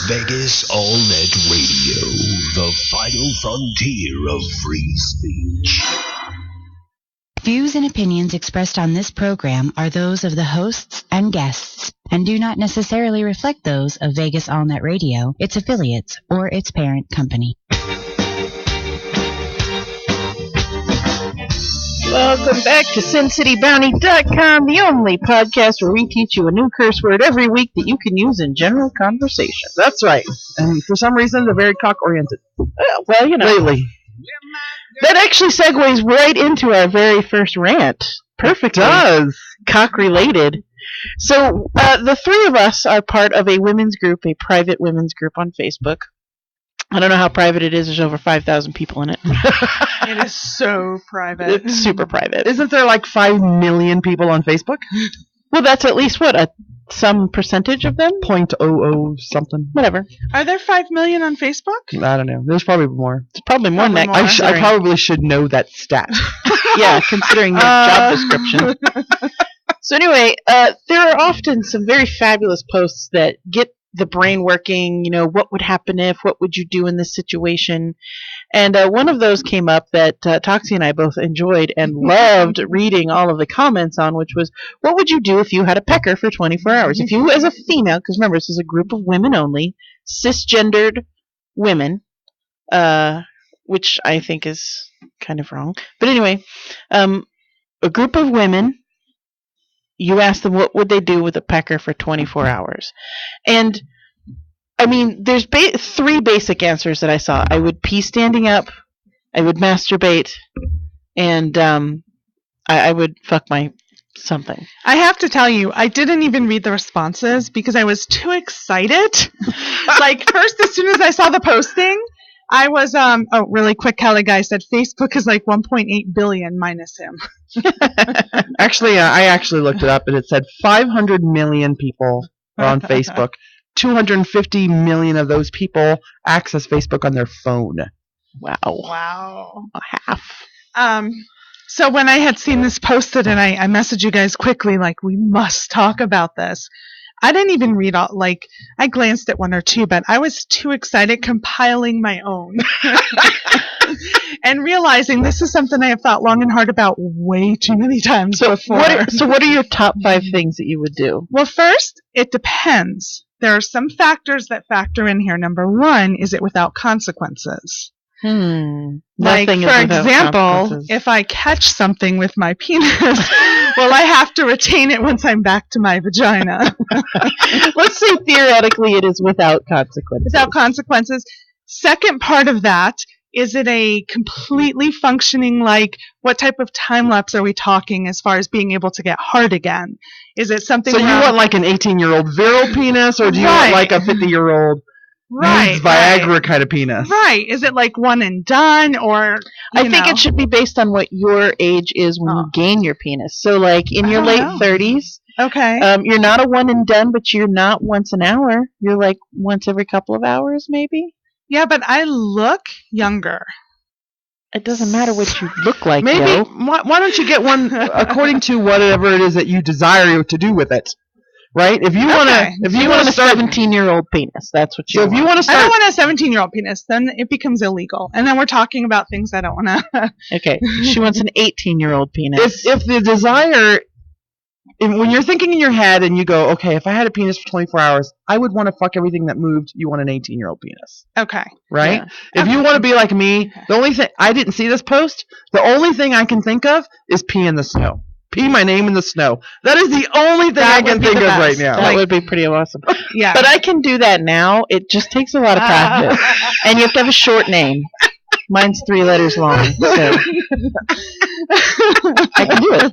Vegas All-Net Radio, the final frontier of free speech. Views and opinions expressed on this program are those of the hosts and guests and do not necessarily reflect those of Vegas All-Net Radio, its affiliates, or its parent company. Welcome back to SinCityBounty.com, the only podcast where we teach you a new curse word every week that you can use in general conversation. That's right. And for some reason, they're very cock-oriented. Well, you know. Lately. That actually segues right into our very first rant. Perfectly. It does. Cock-related. So, the three of us are part of a women's group, a private women's group on Facebook. I don't know how private it is. There's over 5,000 people in it. It is so private. It's super private. Isn't there like 5 million people on Facebook? Well, that's at least, what, some percentage of them? 0.00 something. Whatever. Are there 5 million on Facebook? I don't know. There's probably more. It's probably more than that. I probably should know that stat. Yeah, considering your job description. So anyway, there are often some very fabulous posts that get the brain working, you know, what would happen if, what would you do in this situation? And one of those came up that Toxie and I both enjoyed and loved reading all of the comments on, which was, what would you do if you had a pecker for 24 hours? If you, as a female, because remember, this is a group of women only, cisgendered women, which I think is kind of wrong. But anyway, a group of women, you ask them what would they do with a pecker for 24 hours. And, I mean, there's three basic answers that I saw. I would pee standing up, I would masturbate, and I would fuck my something. I have to tell you, I didn't even read the responses because I was too excited. Like, first, as soon as I saw the posting, I was, really quick, Kelly guy said Facebook is like 1.8 billion minus him. Actually, I actually looked it up, and it said 500 million people are on Facebook. 250 million of those people access Facebook on their phone. Wow. Half. So when I had seen this posted, and I messaged you guys quickly, like, we must talk about this. I didn't even read all, like, I glanced at one or two, but I was too excited compiling my own. And realizing this is something I have thought long and hard about way too many times before. What are your top 5 things that you would do? Well, first, it depends. There are some factors that factor in here. Number 1, is it without consequences? Like, for example, if I catch something with my penis, well, I have to retain it once I'm back to my vagina. Let's say theoretically it is without consequences. Without consequences. Second part of that, is it a completely functioning, like, what type of time lapse are we talking as far as being able to get hard again? Is it something So you want like an 18-year-old virile penis, or do you want like a 50-year-old Viagra kind of penis? Right. Is it like one and done, or I think it should be based on what your age is when you gain your penis. So like in your late 30s. Okay. You're not a one and done, but you're not once an hour. You're like once every couple of hours, maybe. Yeah, but I look younger. It doesn't matter what you look like. Maybe. Though. Why don't you get one according to whatever it is that you desire to do with it? Right? If you want a 17-year-old penis, that's what you want. If you want to start, I don't want a 17-year-old penis. Then it becomes illegal, and then we're talking about things I don't want to. Okay, she wants an 18-year-old penis. If the desire, when you're thinking in your head and you go, okay, if I had a penis for 24 hours, I would want to fuck everything that moved. You want an 18-year-old penis. Okay. Right? Yeah. If you want to be like me, the only thing, I didn't see this post, the only thing I can think of is pee in the snow. Pee my name in the snow. That is the only thing I can think of right now. That would be pretty awesome. Yeah. But I can do that now. It just takes a lot of practice. And you have to have a short name. Mine's 3 letters long. So I can do it.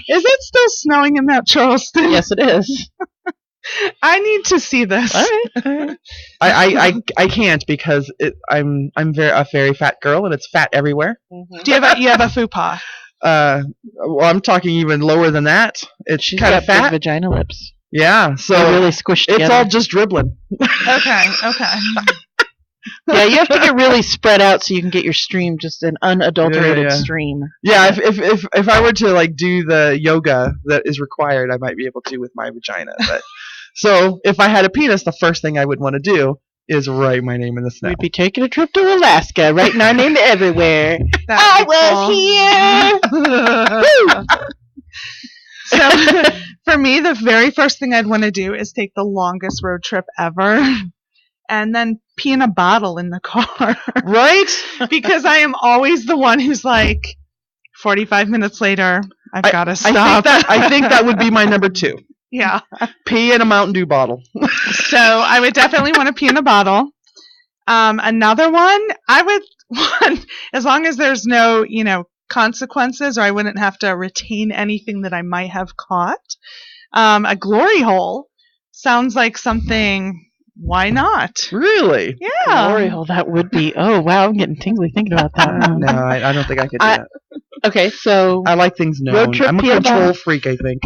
Is it still snowing in that Charleston? Yes, it is. I need to see this. All right. I can't because I'm a very fat girl and it's fat everywhere. Mm-hmm. Do you have a fupa? Well, I'm talking even lower than that. It's kind of fat. Big vagina lips. Yeah, so they're really squished together. It's all just dribbling. Okay. Yeah, you have to get really spread out so you can get your stream, just an unadulterated stream. Yeah, if I were to like do the yoga that is required, I might be able to with my vagina. But so if I had a penis, the first thing I would want to do is write my name in the snow. We'd be taking a trip to Alaska, writing our name everywhere. I was here. So for me, the very first thing I'd want to do is take the longest road trip ever, and then pee in a bottle in the car. Right? Because I am always the one who's like, 45 minutes later, I've got to stop. I think that would be my number 2. Yeah. Pee in a Mountain Dew bottle. So I would definitely want to pee in a bottle. Another one, I would want, as long as there's no, consequences, or I wouldn't have to retain anything that I might have caught. A glory hole sounds like something. Why not? Really? Yeah. Glory hole, that would be. Oh, wow, I'm getting tingly thinking about that. No, I don't think I could do that. Okay, so I like things known. road trip I'm a pee control bottle. freak, I think.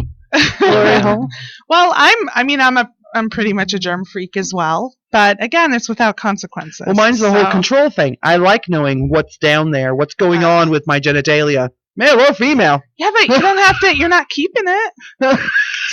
Glory hole. Well, I'm pretty much a germ freak as well, but again, it's without consequences. Well, mine's the whole control thing. I like knowing what's down there, what's going on with my genitalia. Male or female. Yeah, but you don't have to. You're not keeping it.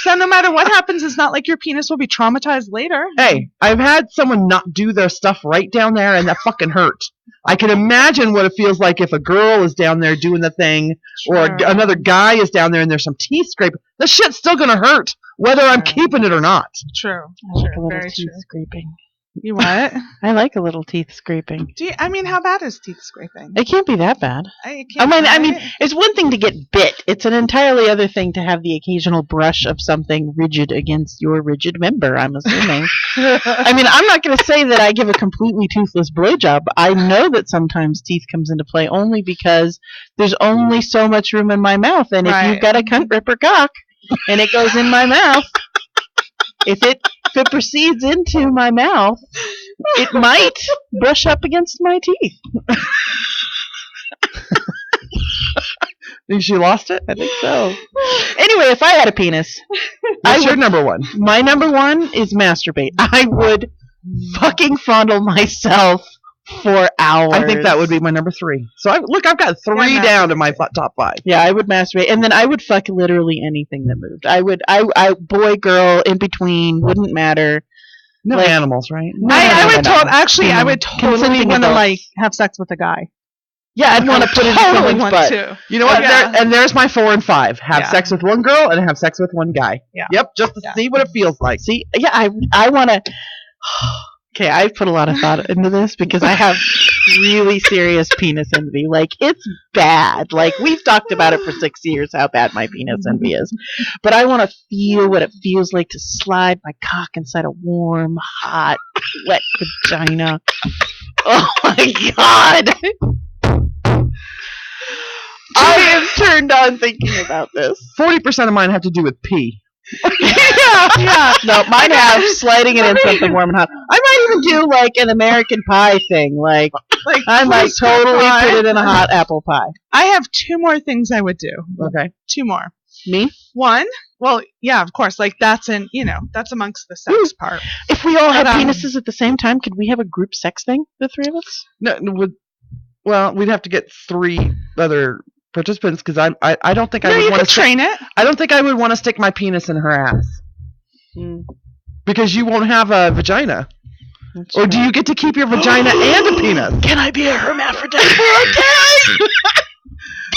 So no matter what happens, it's not like your penis will be traumatized later. Hey, I've had someone not do their stuff right down there, and that fucking hurt. I can imagine what it feels like if a girl is down there doing the thing, or another guy is down there and there's some teeth scraping. The shit's still gonna hurt, whether I'm keeping it or not. True. I like a little Very teeth true. scraping. You what? I like a little teeth scraping. How bad is teeth scraping? It can't be that bad. I mean, it's one thing to get bit. It's an entirely other thing to have the occasional brush of something rigid against your rigid member, I'm assuming. I mean, I'm not going to say that I give a completely toothless blowjob. I know that sometimes teeth comes into play only because there's only so much room in my mouth. And if you've got a cunt ripper cock and it goes in my mouth, if it proceeds into my mouth, it might brush up against my teeth. Think she lost it? I think so. Anyway, if I had a penis, What's your number 1? My number 1 is masturbate. I would fucking fondle myself for hours. I think that would be my number 3. So I've got 3 down in my top 5. Yeah, I would masturbate, and then I would fuck literally anything that moved. I boy, girl, in between, wouldn't matter. No animals, right? I would totally want to adults. have sex with a guy. Yeah, I'd want to put it in Totally someone's want butt. to. You know what? Yeah. There's my 4 and 5. Have Yeah. sex with one girl and have sex with one guy. Yeah. Yep, just to see what it feels like. See, yeah, I want to. Okay, I've put a lot of thought into this because I have really serious penis envy. Like, it's bad. Like, we've talked about it for 6 years, how bad my penis envy is. But I want to feel what it feels like to slide my cock inside a warm, hot, wet vagina. Oh, my God. I am turned on thinking about this. 40% of mine have to do with pee. Yeah. No, mine have sliding it in something warm and hot. I might even do like an American Pie thing. Like I might totally put it in a hot apple pie. I have 2 more things I would do. Okay. 2 more. Me? 1, well, yeah, of course, like that's amongst the sex part. If we all had penises at the same time, could we have a group sex thing, the 3 of us? No, we'd have to get 3 other participants because I don't think I would want to train it. I don't think I would want to stick my penis in her ass because you won't have a vagina. That's or do you get to keep your vagina and a penis? Can I be a hermaphrodite for a day?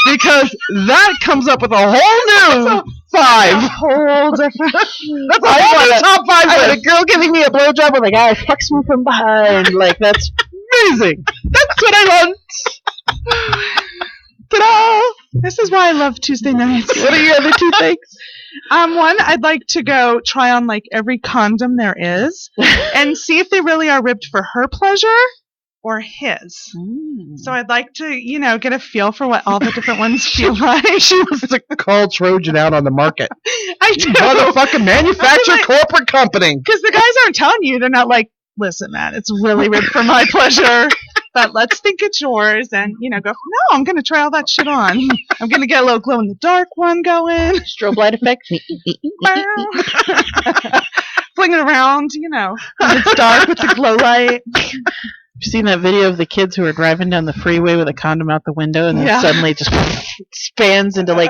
Because that comes up with a whole new 5. Whole different. That's a whole new top 5 I list. had a girl giving me a blowjob with a guy fucks me from behind. Like, that's Amazing. That's what I want. Ta-da! This is why I love Tuesday nights. What are your other 2 things? 1, I'd like to go try on like every condom there is and see if they really are ribbed for her pleasure or his. So I'd like to, get a feel for what all the different ones feel like. She wants to call Trojan out on the market. I do. Motherfucking manufacturer corporate company. Because the guys aren't telling you. They're not like, listen, man, it's really ribbed for my pleasure. But let's think it's yours and, go, no, I'm going to try all that shit on. I'm going to get a little glow in the dark one going. Strobe light effect. Fling it around, when it's dark with the glow light. You seen that video of the kids who are driving down the freeway with a condom out the window and then suddenly it just expands into like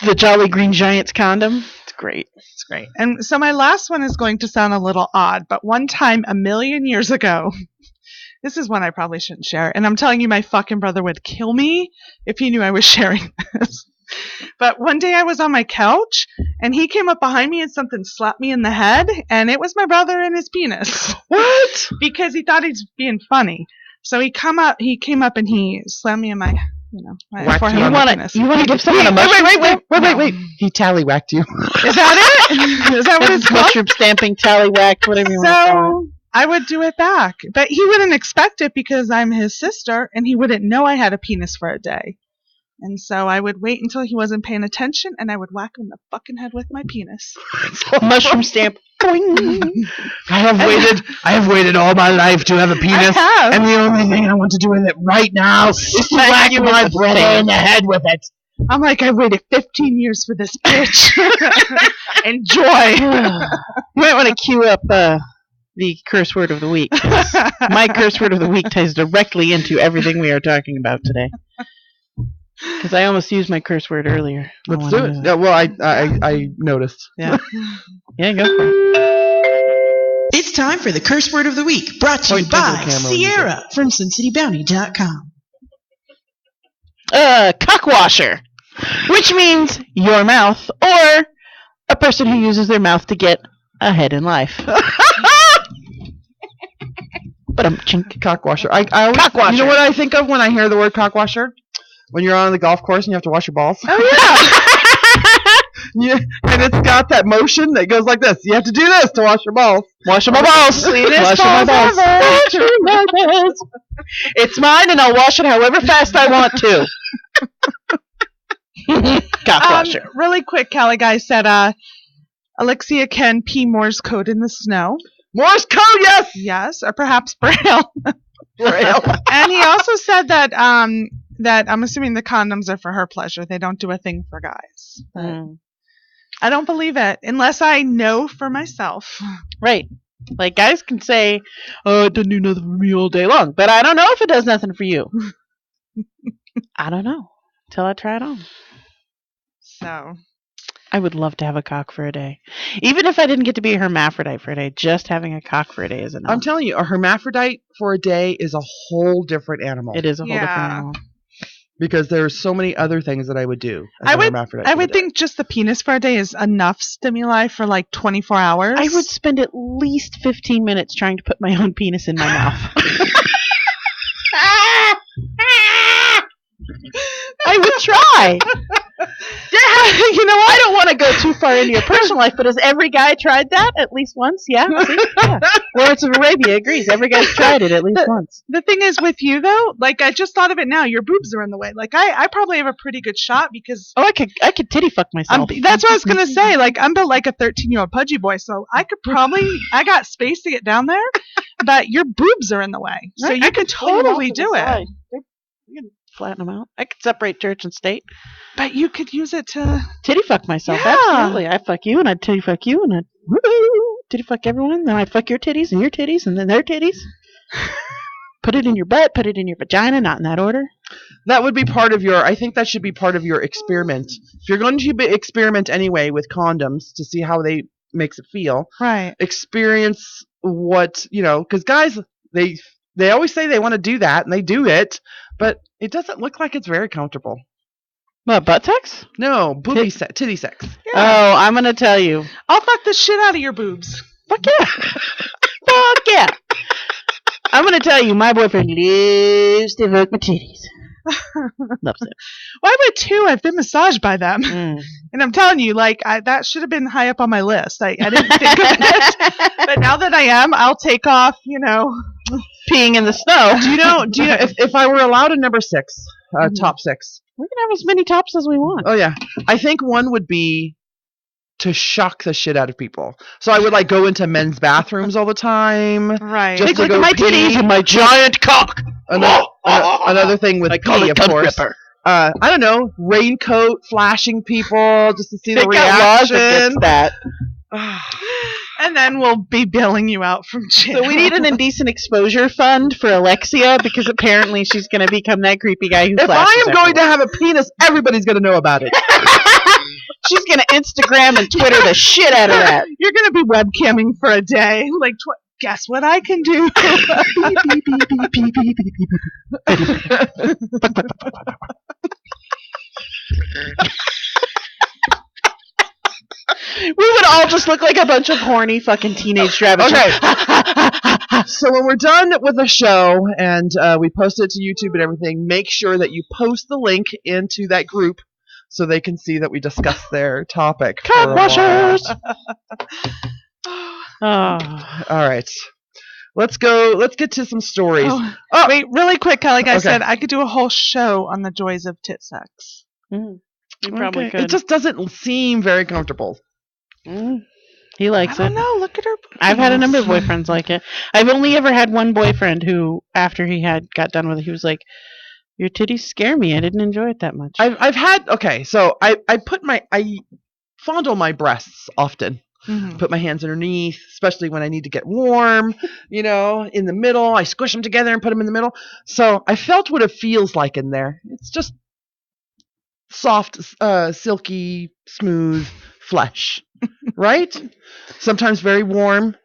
the Jolly Green Giant's condom? It's great. It's great. And so my last one is going to sound a little odd, but one time a million years ago, this is one I probably shouldn't share, and I'm telling you, my fucking brother would kill me if he knew I was sharing this. But one day I was on my couch, and he came up behind me and something slapped me in the head, and it was my brother and his penis. What? Because he thought he was being funny. So he came up and he slammed me in my, my Whacked forehead. you on with the my penis. You want to give someone a mushroom? Wait. He tallywhacked you. Is that it? Is that what it's called? Mushroom stamping, tallywhack, whatever you want to call it. So I would do it back. But he wouldn't expect it because I'm his sister, and he wouldn't know I had a penis for a day. And so I would wait until he wasn't paying attention, and I would whack him in the fucking head with my penis. Mushroom stamp. Boing. I have waited all my life to have a penis, have. and the only thing I want to do with it right now is to whack my brother in the head with it. I'm like, I waited 15 years for this bitch. Enjoy. You might want to cue up the curse word of the week. My curse word of the week ties directly into everything we are talking about today. Because I almost used my curse word earlier. Let's do it. Yeah, well, I noticed. Yeah. Yeah, go for it. It's time for the curse word of the week, brought to you Point to the by camera when you Sierra from SinCityBounty.com. Cockwasher, which means your mouth or a person who uses their mouth to get ahead in life. But I'm chink. Cockwasher. I always, Cockwasher. You know what I think of when I hear the word cockwasher? When you're on the golf course and you have to wash your balls. Oh Yeah, and it's got that motion that goes like this. You have to do this to wash your balls. Washing my balls. Washing my balls. Washing my balls. It's mine, and I'll wash it however fast I want to. Cockwasher. Really quick, Callie guy said, Alexia can pee Morse code in the snow. Morse code, yes. Yes, or perhaps Braille. Braille. And he also said that that I'm assuming the condoms are for her pleasure. They don't do a thing for guys. I don't believe it unless I know for myself. Right. Like, guys can say, oh, it doesn't do nothing for me all day long. But I don't know if it does nothing for you. I don't know. Till I try it on. So I would love to have a cock for a day. Even if I didn't get to be a hermaphrodite for a day, just having a cock for a day is enough. I'm telling you, a hermaphrodite for a day is a whole different animal. It is a whole different Yeah. animal. Because there's so many other things that I would do. As a hermaphrodite I for would a day. think just the penis for a day is enough stimuli for like 24 hours. I would spend at least 15 minutes trying to put my own penis in my mouth. I would try. You know, I don't want to go too far into your personal life, but has every guy tried that at least once? Yeah. See? Yeah. Lawrence of Arabia agrees. Every guy's tried it at least once. The thing is with you though, like I just thought of it now, your boobs are in the way. Like I probably have a pretty good shot because Oh, I could titty fuck myself. that's what I was gonna say. Like I'm built like a 13-year-old pudgy boy, so I got space to get down there, but your boobs are in the way. So you could totally do it. You can flatten them out. I could separate church and state. But you could use it to Titty fuck myself. Yeah. Absolutely. I'd fuck you and I'd titty fuck you and I'd woo, titty fuck everyone. Then I'd fuck your titties and your titties and then their titties. Put it in your butt, put it in your vagina, not in that order. That would be part of your, I think that should be part of your experiment. If you're going to experiment anyway with condoms to see how they makes it feel, right. experience what, because guys, they always say they want to do that and they do it, but it doesn't look like it's very comfortable. What, butt sex? No, titty sex. Oh, I'm going to tell you. I'll fuck the shit out of your boobs. Fuck yeah. Fuck yeah. I'm going to tell you, my boyfriend loves to fuck my titties. Loves it. Well, I would too. I've been massaged by them. Mm. And I'm telling you, like, that should have been high up on my list. I didn't think of it. But now that I am, I'll take off, Peeing in the snow. Do you if I were allowed a number 6, top 6. We can have as many tops as we want. Oh yeah. I think one would be to shock the shit out of people. So I would go into men's bathrooms all the time. Right. Just Take a to look at go my pee. titties and my giant cock. Another thing with I call pee, it of cunt course. ripper. I don't know, raincoat flashing people just to see the They got laws reaction. against that. And then we'll be bailing you out from jail. So we need an indecent exposure fund for Alexia because apparently she's going to become that creepy guy who If flashes I am going to everyone. have a penis, everybody's going to know about it. She's gonna Instagram and Twitter the shit out of that. You're gonna be webcamming for a day. Like, guess what I can do? We would all just look like a bunch of horny fucking teenage rabbits. Okay. So when we're done with the show and we post it to YouTube and everything, make sure that you post the link into that group so they can see that we discussed their topic. Cat washers! All right. Let's go. Let's get to some stories. Oh, wait, really quick, like I Okay. said, I could do a whole show on the joys of tit sex. You probably Okay. could. It just doesn't seem very comfortable. He I likes don't it. know. Look at her. I've had a number of boyfriends like it. I've only ever had one boyfriend who, after he got done with it, he was like, "Your titties scare me. I didn't enjoy it that much." I've had so I fondle my breasts often. Mhm. Put my hands underneath, especially when I need to get warm, in the middle. I squish them together and put them in the middle. So I felt what it feels like in there. It's just soft, silky, smooth flesh, right? Sometimes very warm,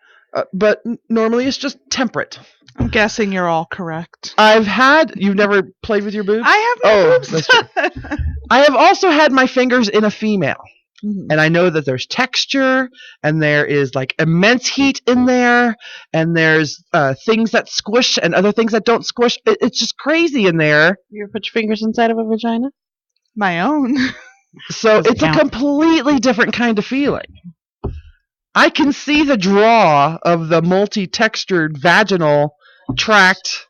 but normally it's just temperate. I'm guessing you're all correct. You've never played with your boobs? I have no boobs. That's true. I have also had my fingers in a female. Mhm. And I know that there's texture, and there is like immense heat in there, and there's things that squish and other things that don't squish. It's just crazy in there. You ever put your fingers inside of a vagina? My own. So Doesn't it's count. a completely different kind of feeling. I can see the draw of the multi-textured vaginal tract.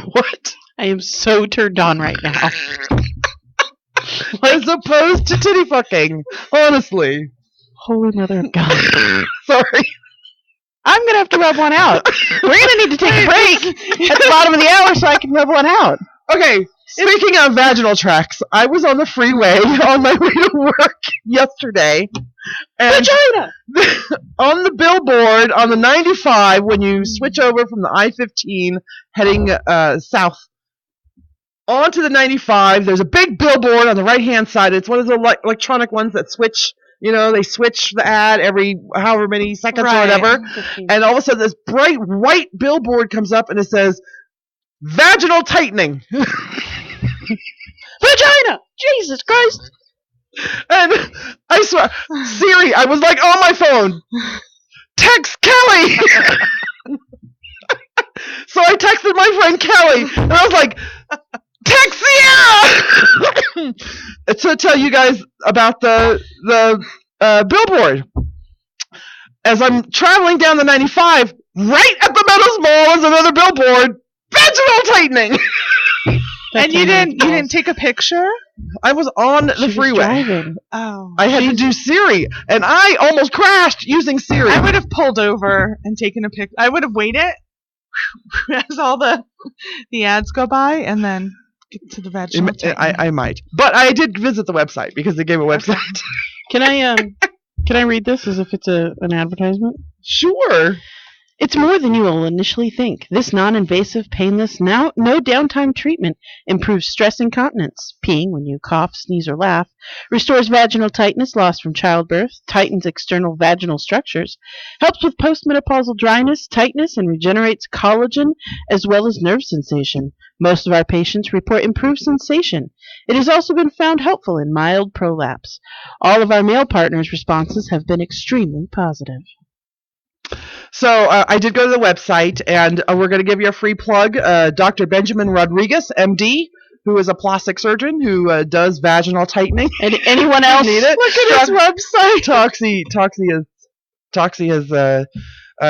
What? I am so turned on right now. As opposed to titty fucking. Honestly. Holy mother of God. Sorry. I'm going to have to rub one out. We're going to need to take a break at the bottom of the hour so I can rub one out. Okay, speaking of vaginal tracts, I was on the freeway on my way to work yesterday. And Vagina! on the billboard on the 95, when you switch over from the I-15 heading south onto the 95, there's a big billboard on the right-hand side. It's one of the electronic ones that switch, they switch the ad every however many seconds or whatever. And all of a sudden, this bright white billboard comes up and it says, Vaginal tightening. Vagina! Jesus Christ! And I swear, Siri, I was like on my phone. Text Kelly. So I texted my friend Kelly, and I was like, text Sierra. To tell you guys about the billboard. As I'm traveling down the 95, right at the Meadows Mall is another billboard. Vaginal tightening. And you didn't take a picture? I was on the freeway. Driving. Oh. I had to do Siri, and I almost crashed using Siri. I would have pulled over and taken a pic. I would have waited as all the ads go by, and then get to the vaginal tightening. I might, but I did visit the website because they gave a website. Can I read this as if it's an advertisement? Sure. It's more than you will initially think. This non-invasive, painless, no downtime treatment improves stress incontinence, peeing when you cough, sneeze, or laugh, restores vaginal tightness lost from childbirth, tightens external vaginal structures, helps with postmenopausal dryness, tightness, and regenerates collagen as well as nerve sensation. Most of our patients report improved sensation. It has also been found helpful in mild prolapse. All of our male partners' responses have been extremely positive. So I did go to the website, and we're going to give you a free plug. Dr. Benjamin Rodriguez, MD, who is a plastic surgeon who does vaginal tightening. And anyone else Need it? look at his website? Toxie has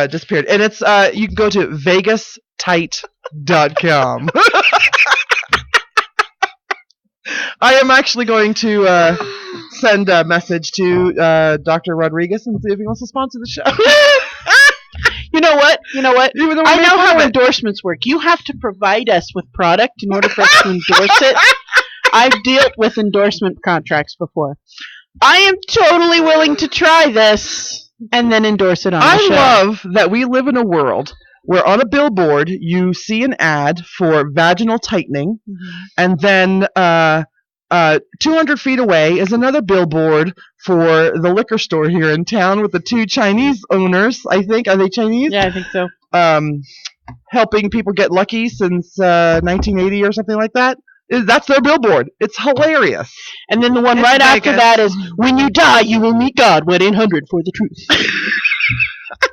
disappeared, and it's you can go to vegastight.com. I am actually going to send a message to Dr. Rodriguez and see if he wants to sponsor the show. You know what? You were the one I who know how made it. endorsements work. You have to provide us with product in order for us to endorse it. I've dealt with endorsement contracts before. I am totally willing to try this and then endorse it on the show. I love that we live in a world where on a billboard you see an ad for vaginal tightening, and then 200 feet away is another billboard for the liquor store here in town with the two Chinese owners. I think are they Chinese? Yeah, I think so. Helping people get lucky since 1980 or something like that. That's their billboard. It's hilarious. And then the one It's right after Vegas. that is, when you die, you will meet God. 1-800 for the truth.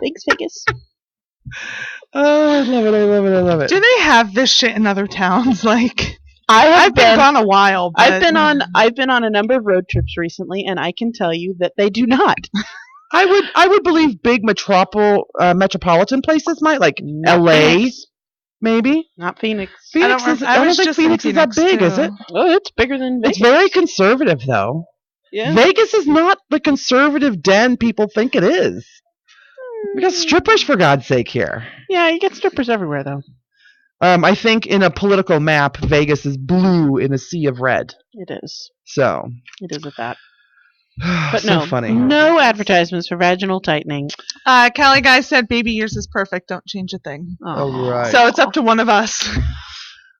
Thanks, Vegas. Oh, I love it. I love it. I love it. Do they have this shit in other towns? Like, I've been gone a while. But I've been on a number of road trips recently, and I can tell you that they do not. I would believe big metropolitan places might, like L.A. Phoenix. Maybe. Not Phoenix. Phoenix I is, I don't was think just in Phoenix is that Phoenix, big, is too. it? Oh, it's bigger than Vegas. It's very conservative, though. Yeah. Vegas is not the conservative den people think it is. We got strippers, for God's sake, here. Yeah, you get strippers everywhere, though. I think in a political map, Vegas is blue in a sea of red. It is. So. It is at that. But so no, funny. no advertisements for vaginal tightening. Callie Guy said, "Baby, yours is perfect. Don't change a thing." All right. So it's up to one of us.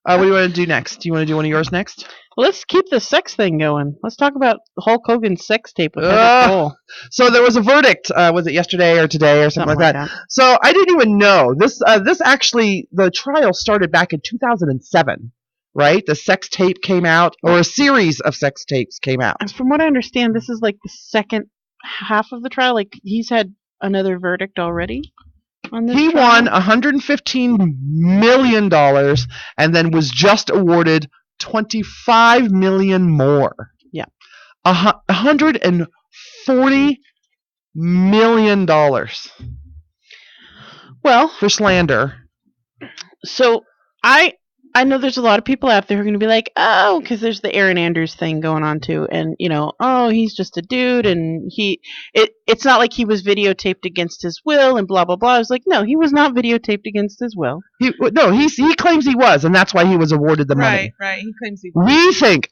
What do you want to do next? Do you want to do one of yours next? Well, let's keep the sex thing going. Let's talk about Hulk Hogan's sex tape with Heather Cole. So there was a verdict. Was it yesterday or today or something like that? So I didn't even know this. This actually, the trial started back in 2007, right? The sex tape came out, or a series of sex tapes came out. And from what I understand, this is like the second half of the trial. Like, he's had another verdict already on this He trial? won $115 million and then was just awarded $25 million more. Yeah. $140 million Well, for slander. so I know there's a lot of people out there who are going to be like, oh, because there's the Aaron Andrews thing going on too, and oh, he's just a dude, and it's not like he was videotaped against his will and blah blah blah. I was like, no, he was not videotaped against his will. He claims he was, and that's why he was awarded the money. Right. He claims he.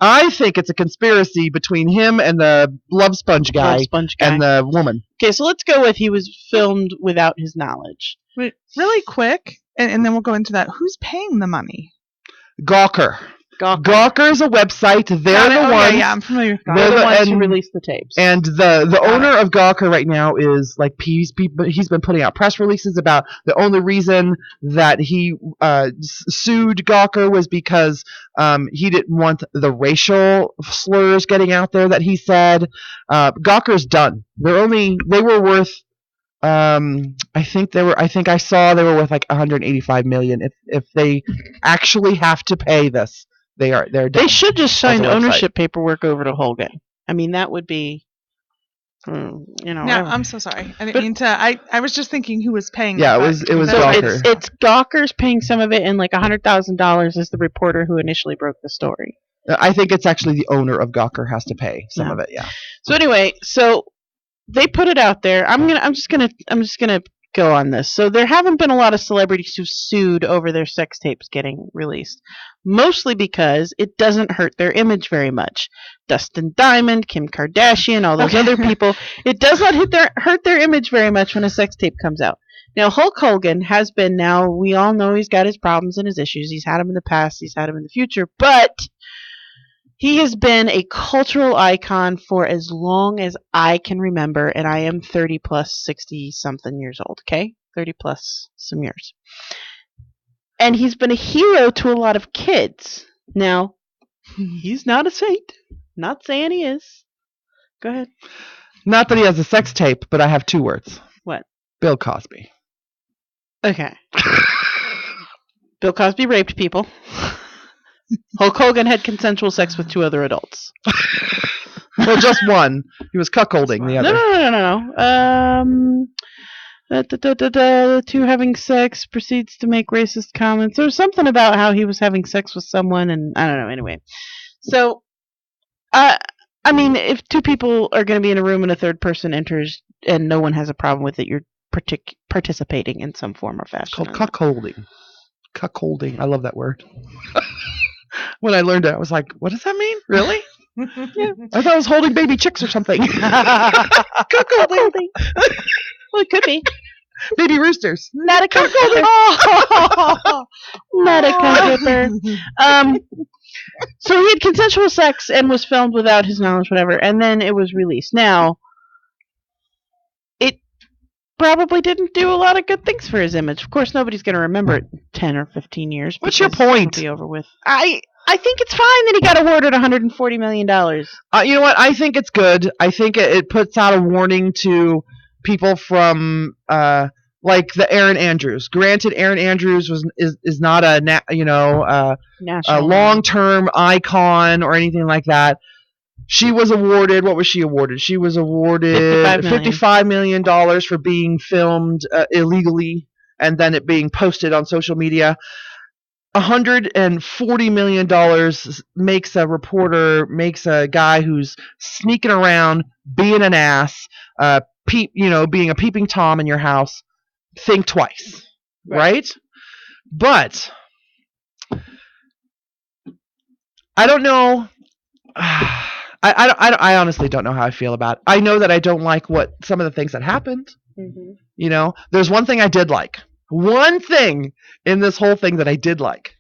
I think it's a conspiracy between him and the Love Sponge guy, Love Sponge guy. and the woman. Okay, so let's go with he was filmed without his knowledge. Wait, really quick, and then we'll go into that. Who's paying the money? Gawker. Gawker is a website. They're the ones. Yeah, I'm familiar with They're Gawker. the ones who released the tapes. And the owner of Gawker right now is like he's been putting out press releases about the only reason that he sued Gawker was because he didn't want the racial slurs getting out there that he said. Gawker's done. They were worth. I think I saw they were worth like $185 million. If they actually have to pay this, they're done. They should just sign As a website. ownership paperwork over to Hogan. I mean, that would be, No, whatever. I'm so sorry. I didn't mean to. I was just thinking who was paying. Yeah, that, it was So Gawker. it's Gawker's paying some of it, and like $100,000 is the reporter who initially broke the story. I think it's actually the owner of Gawker has to pay some Yeah. of it. Yeah. So anyway, so they put it out there. I'm just gonna go on this. So there haven't been a lot of celebrities who sued over their sex tapes getting released, mostly because it doesn't hurt their image very much. Dustin Diamond, Kim Kardashian, all those other people. It does not hurt their image very much when a sex tape comes out. Now Hulk Hogan has been. Now we all know he's got his problems and his issues. He's had them in the past. He's had them in the future, but he has been a cultural icon for as long as I can remember, and I am 30 plus 60 something years old, okay? 30 plus some years. And he's been a hero to a lot of kids. Now, he's not a saint. Not saying he is. Go ahead. Not that he has a sex tape, but I have two words. What? Bill Cosby. Okay. Bill Cosby raped people. Hulk Hogan had consensual sex with 2 other adults. Well, just one. He was cuckolding the other. No. The 2 having sex proceeds to make racist comments. There's something about how he was having sex with someone, and I don't know. Anyway, so I mean, if 2 people are going to be in a room and a third person enters and no one has a problem with it, you're participating in some form or fashion. Called cuckolding. Cuckolding. I love that word. When I learned it, I was like, what does that mean? Really? Yeah. I thought it was holding baby chicks or something. Cuckolding. Well, it could be. Baby roosters. Not a cuckold. Not a cuckold ripper. So he had consensual sex and was filmed without his knowledge, whatever, and then it was released. Now, it probably didn't do a lot of good things for his image. Of course, nobody's going to remember it 10 or 15 years. What's your because point? It'll be over with. I think it's fine that he got awarded $140 million. You know what? I think it's good. I think it puts out a warning to people from like the Erin Andrews. Granted, Erin Andrews is not a long-term icon or anything like that. She was awarded. What was she awarded? She was awarded $55 million for being filmed illegally and then it being posted on social media. $140 million makes a guy who's sneaking around, being an ass, being a peeping Tom in your house, think twice, right? But I don't know. I honestly don't know how I feel about it. I know that I don't like some of the things that happened. Mm-hmm. There's one thing I did like. One thing in this whole thing that I did like.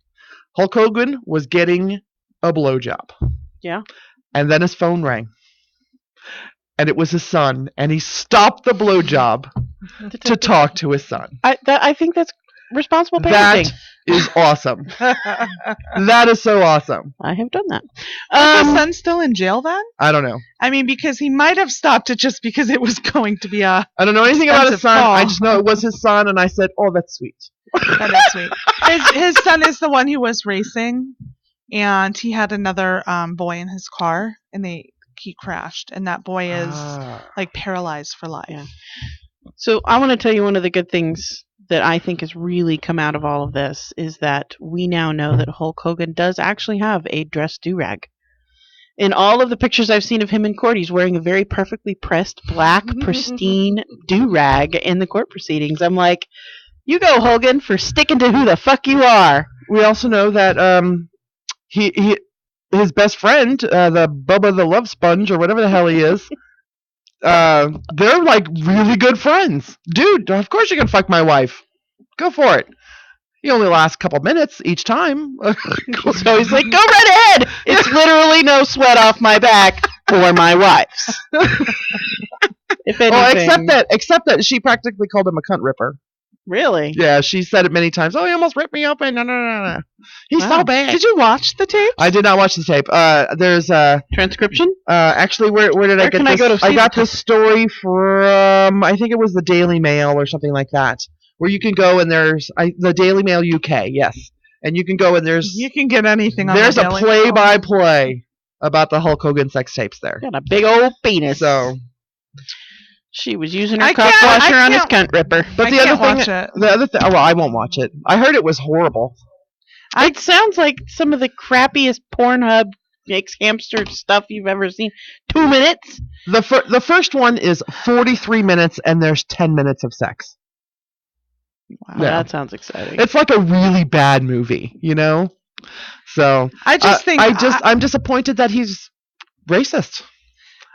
Hulk Hogan was getting a blowjob. Yeah. And then his phone rang. And it was his son. And he stopped the blowjob to talk to his son. I think that's responsible parenting. That is awesome. That is so awesome. I have done that. Is the son still in jail then? I don't know. I mean, because he might have stopped it just because it was going to be a. I don't know anything about his son. I just know it was his son, and I said, "Oh, that's sweet." That is sweet. His son is the one who was racing, and he had another boy in his car, and he crashed, and that boy is like paralyzed for life. Yeah. So I want to tell you one of the good things that I think has really come out of all of this is that we now know that Hulk Hogan does actually have a dress do-rag. In all of the pictures I've seen of him in court, he's wearing a very perfectly pressed, black, pristine do-rag in the court proceedings. I'm like, you go, Hogan, for sticking to who the fuck you are. We also know that his best friend, the Bubba the Love Sponge, or whatever the hell he is, they're like really good friends. Dude, of course you can fuck my wife. Go for it. You only last a couple minutes each time. So he's like, go right ahead. It's literally no sweat off my back for my wife's. If anything. Well, except that she practically called him a cunt ripper. Really? Yeah, she said it many times. Oh, he almost ripped me open. No. He's so bad. Did you watch the tape? I did not watch the tape. There's a transcription. Actually, where did I get this? I got this story from I think it was the Daily Mail or something like that, where you can go and there's the Daily Mail UK, yes, and you can go and you can get anything on there's the a play-by-play about the Hulk Hogan sex tapes there. Got a big old penis. So. She was using her cock washer on his cunt ripper. But the other thing, well, I won't watch it. I heard it was horrible. It sounds like some of the crappiest Pornhub makes hamster stuff you've ever seen. 2 minutes. The first one is 43 minutes, and there's 10 minutes of sex. Wow, that sounds exciting. It's like a really bad movie, So I'm disappointed that he's racist.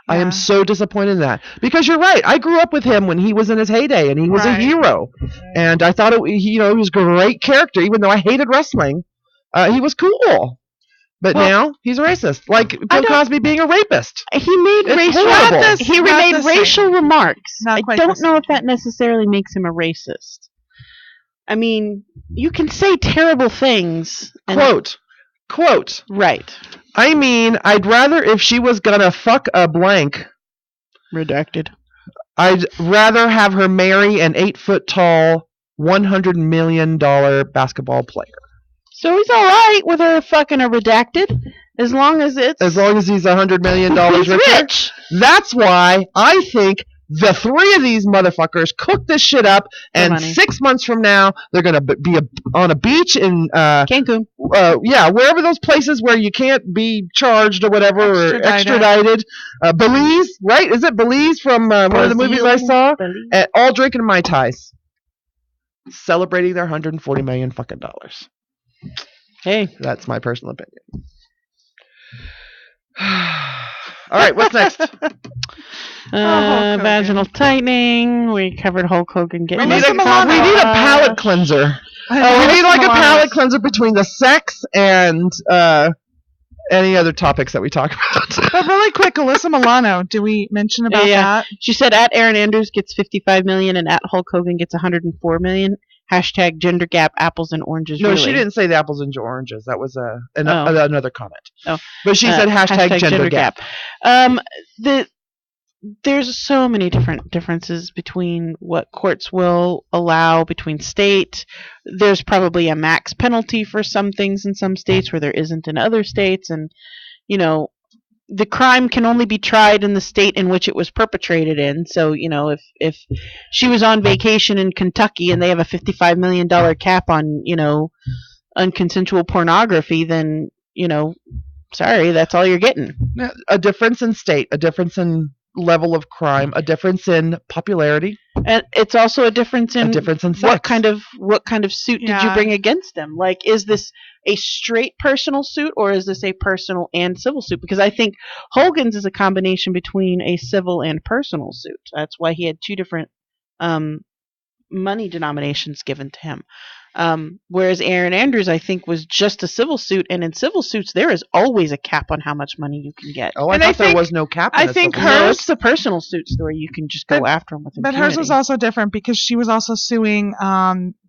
Yeah. I am so disappointed in that because you're right. I grew up with him when he was in his heyday, and he was a hero. And I thought he was a great character, even though I hated wrestling. He was cool, but now he's a racist, like Bill Cosby being a rapist. He made racial remarks. I don't know if that necessarily makes him a racist. I mean, you can say terrible things. Quote. Right. I mean, I'd rather if she was gonna fuck a blank. Redacted. I'd rather have her marry an 8-foot-tall, $100 million basketball player. So he's all right with her fucking a redacted, as long as he's $100 million rich. That's why I think the three of these motherfuckers cook this shit up, and 6 months from now they're gonna be on a beach in Cancun. Wherever those places where you can't be charged or whatever or extradited. Belize, right? Is it Belize from one of the movies I saw? All drinking Mai Tais, celebrating their $140 million fucking dollars. Hey, that's my personal opinion. All right, what's next? Hogan. Vaginal tightening. We covered Hulk Hogan getting. We need a massage. palate cleanser. We need like a palate cleanser between the sex and any other topics that we talk about. But really quick, Alyssa Milano, did we mention about that? She said at Aaron Andrews gets 55 million and at Hulk Hogan gets 104 million. Hashtag gender gap apples and oranges. No, really. she didn't say the apples and oranges. That was another comment. Oh. But she said hashtag gender gap. There's so many different differences between what courts will allow between state. There's probably a max penalty for some things in some states where there isn't in other states. And, you know, the crime can only be tried in the state in which it was perpetrated in. So, you know, if she was on vacation in Kentucky and they have a $55 million cap on, you know, unconsensual pornography, then, you know, sorry, that's all you're getting. A difference in state, a difference in level of crime, a difference in popularity, and it's also a difference in sex. what kind of suit did you bring against them? Like, is this a straight personal suit or is this a personal and civil suit? Because I think Hogan's is a combination between a civil and personal suit. That's why he had two different money denominations given to him. Whereas Aaron Andrews, I think, was just a civil suit, and in civil suits there is always a cap on how much money you can get. Oh, I thought there was no cap. I think hers, it's the personal suits where you can just go after them with impunity. But hers was also different because she was also suing.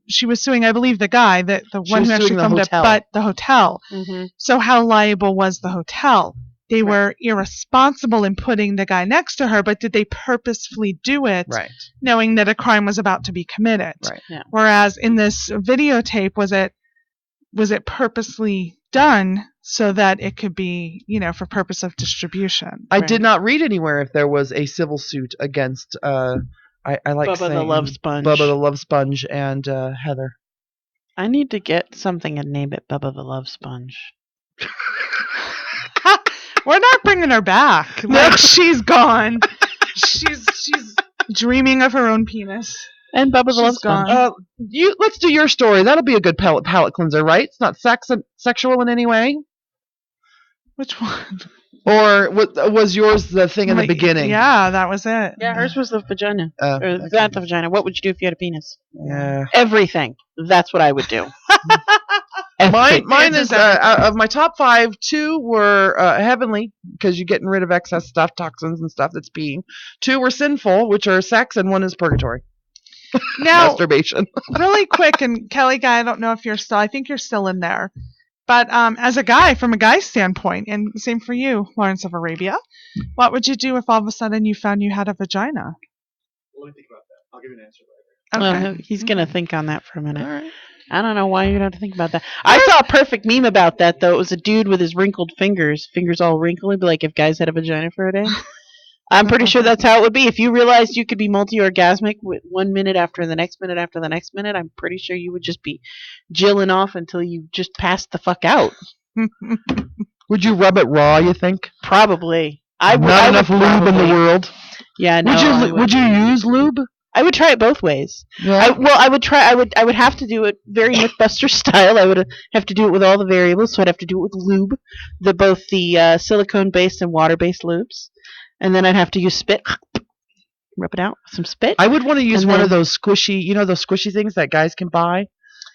She was suing, I believe, the guy the one who actually filmed it, but the hotel. Mm-hmm. So how liable was the hotel? They were irresponsible in putting the guy next to her, but did they purposefully do it, knowing that a crime was about to be committed? Right. Yeah. Whereas in this videotape, was it purposely done so that it could be, you know, for purpose of distribution? I did not read anywhere if there was a civil suit against. I like Bubba saying the Love Sponge. Bubba the Love Sponge and Heather. I need to get something and name it Bubba the Love Sponge. We're not bringing her back. Like, she's gone. She's dreaming of her own penis. And Bubba the Love Sponge. Let's do your story. That'll be a good palate cleanser, right? It's not sexual in any way. Which one? Or was yours the thing in the beginning? Yeah, that was it. Yeah, hers was the vagina. Okay. That the vagina. What would you do if you had a penis? Yeah. Everything. That's what I would do. Mine is of my top 5, 2 were heavenly because you're getting rid of excess stuff, toxins and stuff that's peeing. 2 were sinful, which are sex, and 1 is purgatory. Now, masturbation. Really quick, and Kelly Guy, I don't know if you're still. I think you're still in there. But as a guy, from a guy's standpoint, and same for you, Lawrence of Arabia, what would you do if all of a sudden you found you had a vagina? Let me think about that. I'll give you an answer later. Okay. He's going to think on that for a minute. All right. I don't know why you don't have to think about that. I saw a perfect meme about that, though. It was a dude with his wrinkled fingers all wrinkled. It'd be like if guys had a vagina for a day. I'm pretty sure that's how it would be. If you realized you could be multi-orgasmic with 1 minute after the next minute after the next minute, I'm pretty sure you would just be jilling off until you just passed the fuck out. Would you rub it raw, you think? Probably. Not enough lube in the world. Yeah, no. Would you use lube? I would try it both ways. Yeah. I would have to do it very Mythbuster style. I would have to do it with all the variables. So I'd have to do it with lube, both the silicone-based and water-based lubes. And then I'd have to use spit, rub it out with some spit. I would want to use one of those squishy, those squishy things that guys can buy,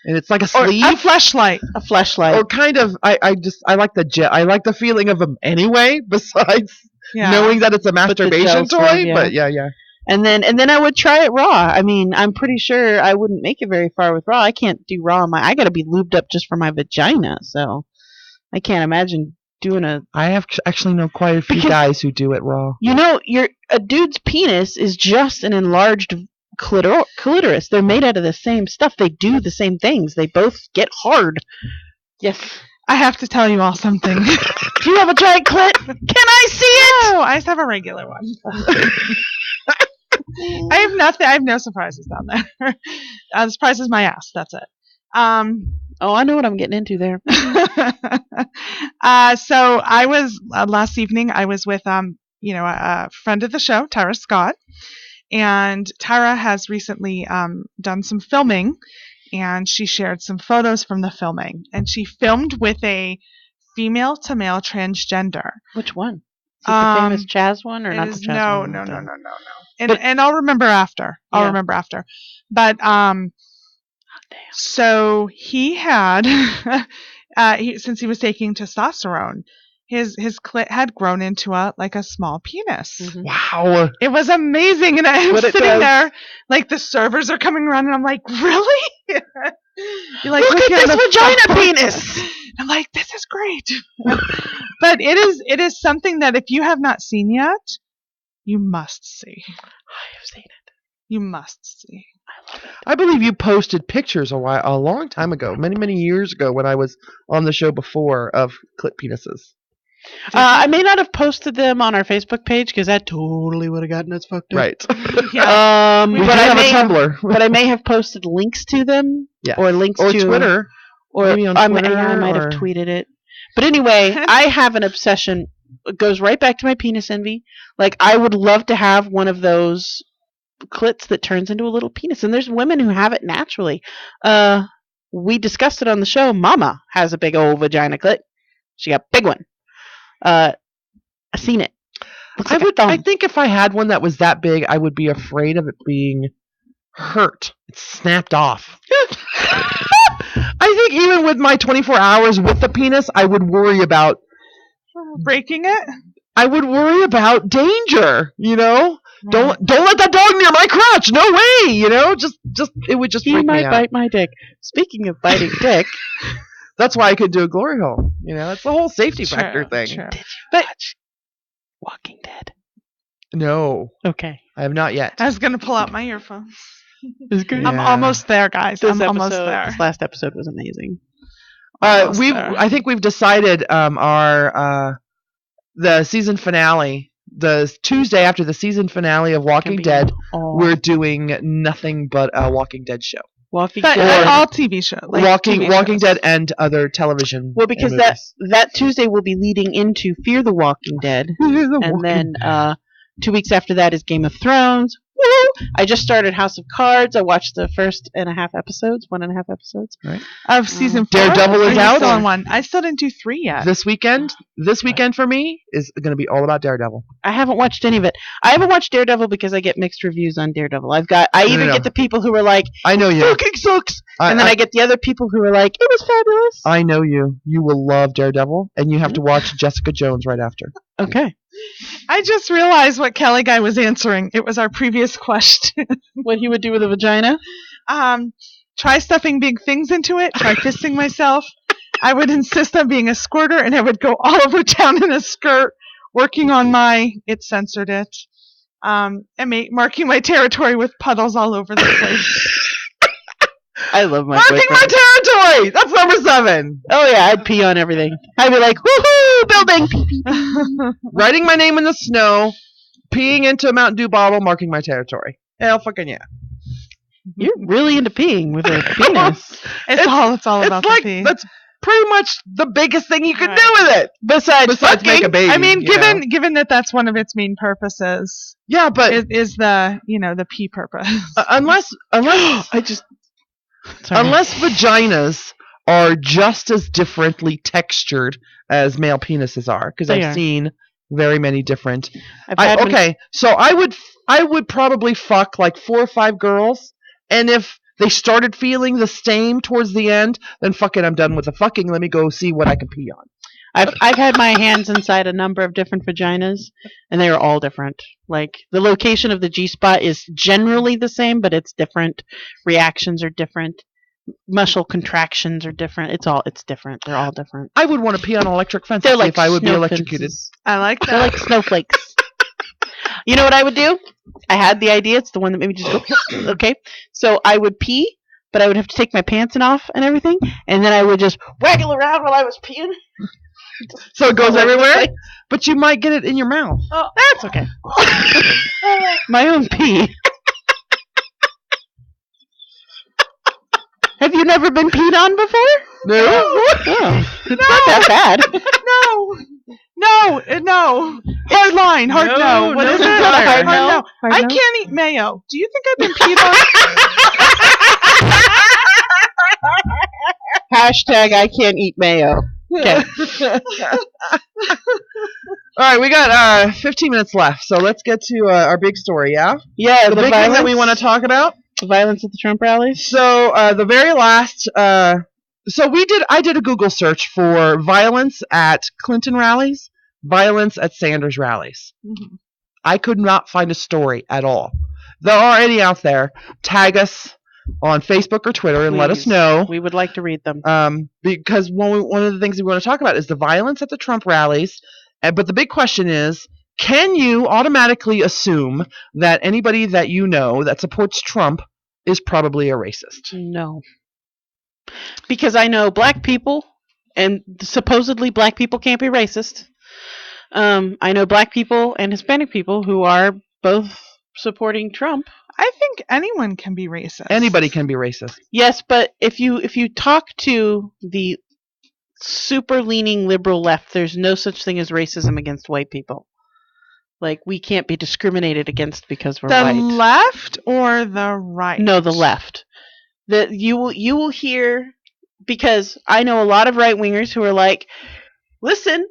and it's like a sleeve. A fleshlight. A fleshlight. Or kind of, I like the jet. I like the feeling of them anyway. Besides knowing that it's a masturbation toy, but yeah. And then I would try it raw. I mean, I'm pretty sure I wouldn't make it very far with raw. I can't do raw. I got to be lubed up just for my vagina, so I can't imagine doing I have actually know quite a few guys who do it raw. You know, a dude's penis is just an enlarged clitoris. They're made out of the same stuff. They do the same things. They both get hard. Yes. I have to tell you all something. Do you have a giant clit? Can I see it? No, I just have a regular one. I have nothing. I have no surprises down there. The surprise is my ass. That's it. Oh, I know what I'm getting into there. So I was last evening. I was with a friend of the show, Tara Scott, and Tara has recently done some filming, and she shared some photos from the filming, and she filmed with a female to male transgender. Which one? the famous Chaz one or not the Chaz one? No. And I'll remember after. But so he had since he was taking testosterone, his clit had grown into a small penis. Mm-hmm. Wow. It was amazing, and I'm sitting there like the servers are coming around, and I'm like, really? You're like, look at this vagina penis. I'm like, this is great. But it is something that if you have not seen yet, you must see. I have seen it. You must see. I love it. I believe you posted pictures a long time ago, many years ago when I was on the show before, of clit penises. I may not have posted them on our Facebook page because that totally would have gotten us fucked up. Right. Yeah. We have a Tumblr. But I may have posted links to them. Yeah. Or links to Twitter. Or maybe on Twitter. I might have tweeted it. But anyway, I have an obsession. It goes right back to my penis envy. Like, I would love to have one of those clits that turns into a little penis. And there's women who have it naturally. We discussed it on the show. Mama has a big old vagina clit. She got a big one. I've seen it. I think if I had one that was that big, I would be afraid of it being hurt. It's snapped off. I think even with my 24 hours with the penis, I would worry about breaking it. I would worry about danger. Don't let that dog near my crotch. No way. Just it would just. He might bite my dick. Speaking of biting dick. That's why I could do a glory hole. It's the whole safety factor thing. Sure. Did you watch Walking Dead? No. Okay. I have not yet. I was going to pull out my earphones. I'm almost there, guys. Almost there. This last episode was amazing. I think we've decided the season finale, the Tuesday after the season finale of Walking Dead, we're doing nothing but a Walking Dead show. Walking Dead, all TV shows. Walking Dead and other television. Well, because that Tuesday will be leading into Fear the Walking Dead, and then 2 weeks after that is Game of Thrones. Woo! I just started House of Cards. I watched the first 1.5 episodes right. of season 4. Daredevil is out. Still on one. I still didn't do 3 yet. This weekend for me is going to be all about Daredevil. I haven't watched any of it. I haven't watched Daredevil because I get mixed reviews on Daredevil. I get the people who are like, I know you. Fucking sucks. And then I get the other people who are like, it was fabulous. I know you. You will love Daredevil, and you have to watch Jessica Jones right after. Okay. I just realized what Kelly Guy was answering. It was our previous question. What he would do with a vagina? Try stuffing big things into it. Try fisting myself. I would insist on being a squirter, and I would go all over town in a skirt, working on it censored it, and marking my territory with puddles all over the place. I love my marking my territory. That's number 7. Oh yeah, I'd pee on everything. I'd be like, woohoo, building. Writing my name in the snow, peeing into a Mountain Dew bottle, marking my territory. Hell fucking yeah. You're really into peeing with a penis. It's all about the pee. That's pretty much the biggest thing you can do with it. Besides make a baby. I mean, given that that's one of its main purposes. Yeah, but is the the pee purpose. Unless vaginas are just as differently textured as male penises are, because I've seen very many different. So I would probably fuck like 4 or 5 girls, and if they started feeling the same towards the end, then fuck it, I'm done with the fucking. Let me go see what I can pee on. I've had my hands inside a number of different vaginas, and they are all different. Like, the location of the G-spot is generally the same, but it's different. Reactions are different. Muscle contractions are different. It's different. They're all different. I would want to pee on an electric fence if I would be electrocuted. I like that. They're like snowflakes. You know what I would do? I had the idea. It's the one that made me just go, okay. So I would pee, but I would have to take my pants off and everything, and then I would just waggle around while I was peeing. So it goes everywhere? But you might get it in your mouth. Oh, that's okay. My own pee. Have you never been peed on before? No. Oh, it's not that bad. No. Hard line. Hard no. What is it? Hard no. I can't eat mayo. Do you think I've been peed on? Hashtag I can't eat mayo. Okay. All right, we got 15 minutes left, so let's get to our big story, yeah? Yeah, The big thing that we want to talk about? The violence at the Trump rallies? So, the very last... I did a Google search for violence at Clinton rallies, violence at Sanders rallies. Mm-hmm. I could not find a story at all. There are any out there. Tag us on Facebook or Twitter and let us know. We would like to read them. Because one of the things we want to talk about is the violence at the Trump rallies. But the big question is, can you automatically assume that anybody that you know that supports Trump is probably a racist? No. Because I know black people, and supposedly black people can't be racist. I know black people and Hispanic people who are both supporting Trump. I think anyone can be racist. Anybody can be racist. Yes, but if you talk to the super leaning liberal left, there's no such thing as racism against white people. Like, we can't be discriminated against because we're white. The left or the right? No, the left. You will hear, because I know a lot of right wingers who are like, listen,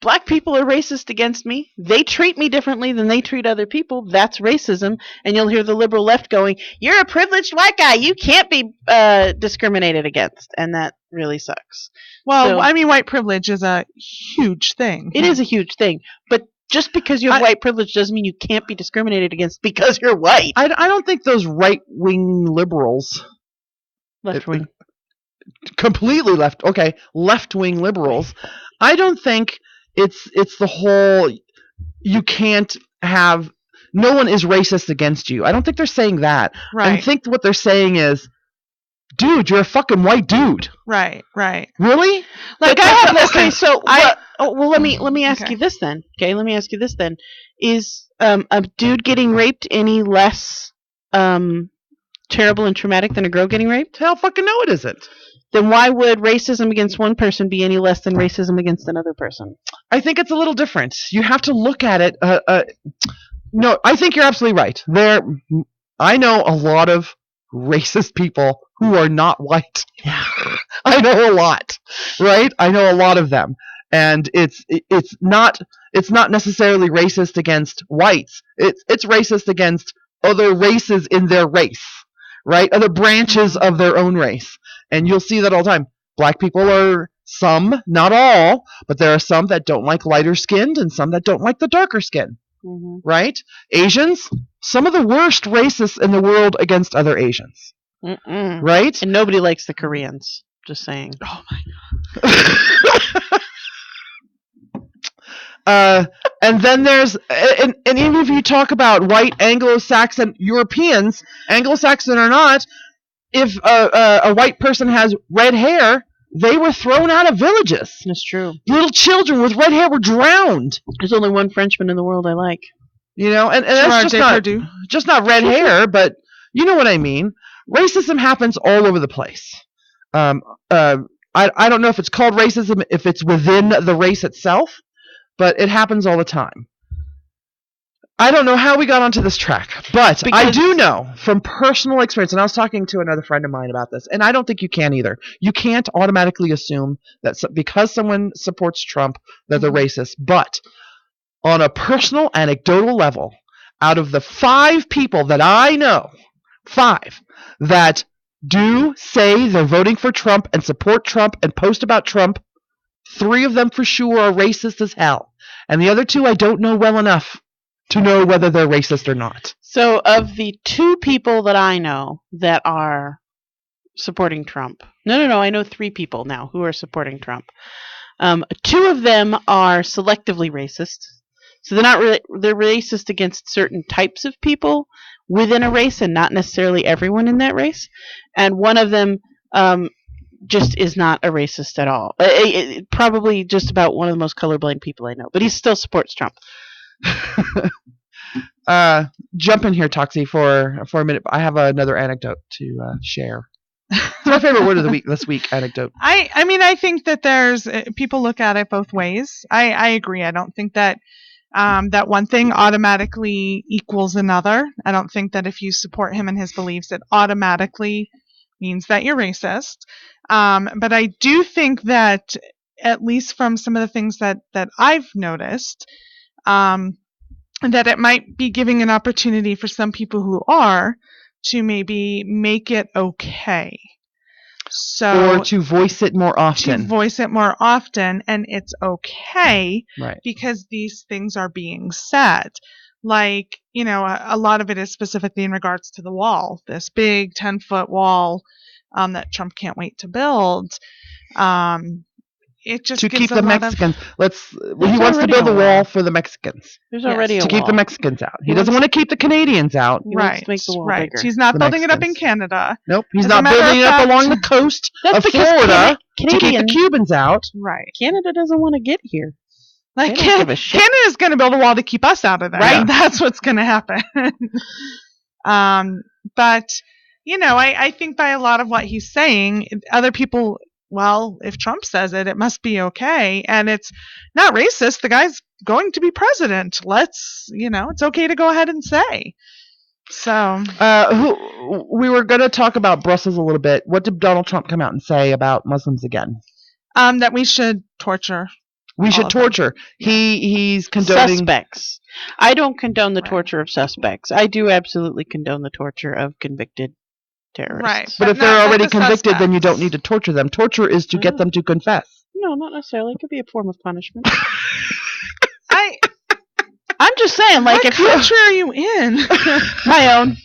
black people are racist against me. They treat me differently than they treat other people. That's racism. And you'll hear the liberal left going, you're a privileged white guy. You can't be discriminated against. And that really sucks. Well, So, I mean, white privilege is a huge thing. it is a huge thing. But just because you have white privilege doesn't mean you can't be discriminated against because you're white. I don't think those right-wing liberals... Left wing. Completely left-wing liberals. I don't think it's the whole you can't have no one is racist against you. I don't think they're saying that. Right. I think what they're saying is, dude, you're a fucking white dude. Right. Really? Like, I have okay, so let me ask Okay. you this then. Okay, let me ask you this then. Is a dude getting raped any less terrible and traumatic than a girl getting raped? Hell fucking no it isn't. Then why would racism against one person be any less than racism against another person? I think it's a little different. You have to look at it. No, I think you're absolutely right. I know a lot of racist people who are not white. I know a lot, right? I know a lot of them, and it's not necessarily racist against whites. It's racist against other races in their race, right? Other branches of their own race. And you'll see that all the time. Black people are some, not all, but there are some that don't like lighter skinned and some that don't like the darker skin, right? Asians, some of the worst racists in the world against other Asians, right? And nobody likes the Koreans. Just saying. Oh my god. And then there's, and even if you talk about white Anglo-Saxon Europeans, Anglo-Saxon or not, if a white person has red hair, they were thrown out of villages. That's true. Little children with red hair were drowned. There's only one Frenchman in the world I like. You know, and that's just not red hair, but you know what I mean. Racism happens all over the place. I don't know if it's called racism, if it's within the race itself, but it happens all the time. I don't know how we got onto this track, but I do know from personal experience, and I was talking to another friend of mine about this, and I don't think you can either. You can't automatically assume that because someone supports Trump, that they're racist. But on a personal, anecdotal level, out of the 5 people that I know, 5 that do say they're voting for Trump and support Trump and post about Trump, 3 of them for sure are racist as hell. And the other 2 I don't know well enough to know whether they're racist or not. So of the 2 people that I know that are supporting Trump, no, I know 3 people now who are supporting Trump. 2 of them are selectively racist. So they're not really, they're racist against certain types of people within a race and not necessarily everyone in that race. And one of them just is not a racist at all. Probably just about one of the most colorblind people I know, but he still supports Trump. Jump in here, Toxie, for a minute. I have another anecdote to share. It's my favorite word of the week this week. Anecdote. I mean, I think that there's people look at it both ways. I agree. I don't think that that one thing automatically equals another. I don't think that if you support him and his beliefs, it automatically means that you're racist. But I do think that at least from some of the things that I've noticed, that it might be giving an opportunity for some people who are to maybe make it okay. So, or to voice it more often. And it's okay, Right. because these things are being said. Like, a lot of it is specifically in regards to the wall, this big 10-foot wall that Trump can't wait to build. It just to gives keep a the lot Mexicans. He wants to already build a a wall. wall for the Mexicans. There's already a to wall. keep the Mexicans out. He He doesn't wants- want to keep the Canadians out. He wants to make the wall bigger. He's not The building it up in Mexicans. Canada. Nope, he's As a not matter building of it up fact- along the coast That's of because Florida to keep the Canadian- Cubans out. Right. Canada doesn't want to get here. Like, They don't give a shit. Canada's going to build a wall to keep us out of there. Right. That's what's going to happen. But, I think by a lot of what he's saying, other people, well, if Trump says it, it must be okay. And it's not racist. The guy's going to be president. It's okay to go ahead and say. So. We were going to talk about Brussels a little bit. What did Donald Trump come out and say about Muslims again? That we should torture. We should of them. torture. He's condoning Suspects. I don't condone the Right. torture of suspects. I do absolutely condone the torture of convicted terrorists. Right. But if not- they're not already the convicted, then you don't suspects. need to torture them. Torture is to get them to confess. No, not necessarily. It could be a form of punishment. I'm just saying, like, what if you country are you in? my own.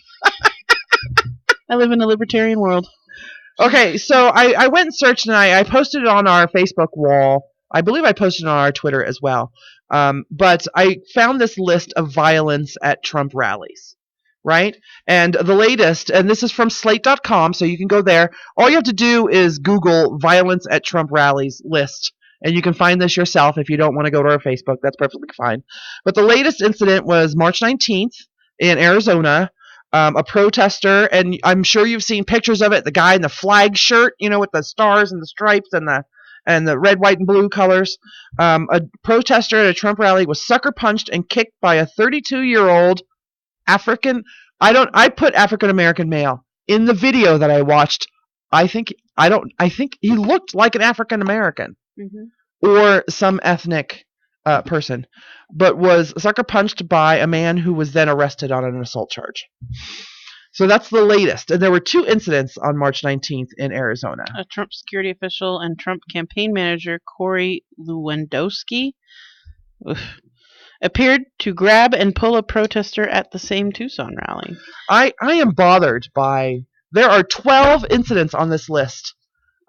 I live in a libertarian world. Okay, so I went and searched, and I posted it on our Facebook wall. I believe I posted it on our Twitter as well. But I found this list of violence at Trump rallies, right? And the latest, and this is from Slate.com, so you can go there. All you have to do is Google violence at Trump rallies list, and you can find this yourself if you don't want to go to our Facebook. That's perfectly fine. But the latest incident was March 19th in Arizona. A protester, and I'm sure you've seen pictures of it, the guy in the flag shirt, with the stars and the stripes and the red, white, and blue colors. A protester at a Trump rally was sucker punched and kicked by a 32-year-old African. I put African American male in the video that I watched. I think he looked like an African American or some ethnic person, but was sucker punched by a man who was then arrested on an assault charge. So that's the latest. And there were 2 incidents on March 19th in Arizona. A Trump security official and Trump campaign manager Corey Lewandowski appeared to grab and pull a protester at the same Tucson rally. I am bothered by. There are 12 incidents on this list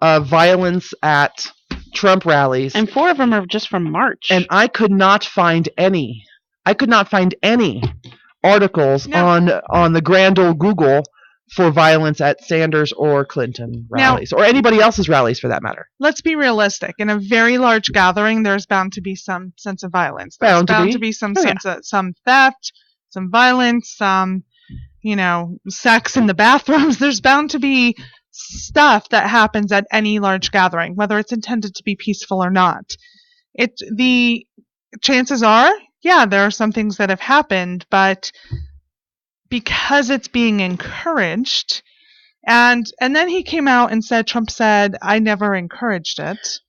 of violence at Trump rallies, And 4 of them are just from March. and I could not find any. Articles on the grand old Google for violence at Sanders or Clinton rallies, or anybody else's rallies for that matter. Let's be realistic. In a very large gathering, there's bound to be some sense of violence. There's Bound to bound be. to be some sense of some theft, some violence, some, sex in the bathrooms. There's bound to be stuff that happens at any large gathering, whether it's intended to be peaceful or not. The chances are, there are some things that have happened, but because it's being encouraged, and then he came out and said, Trump said, I never encouraged it.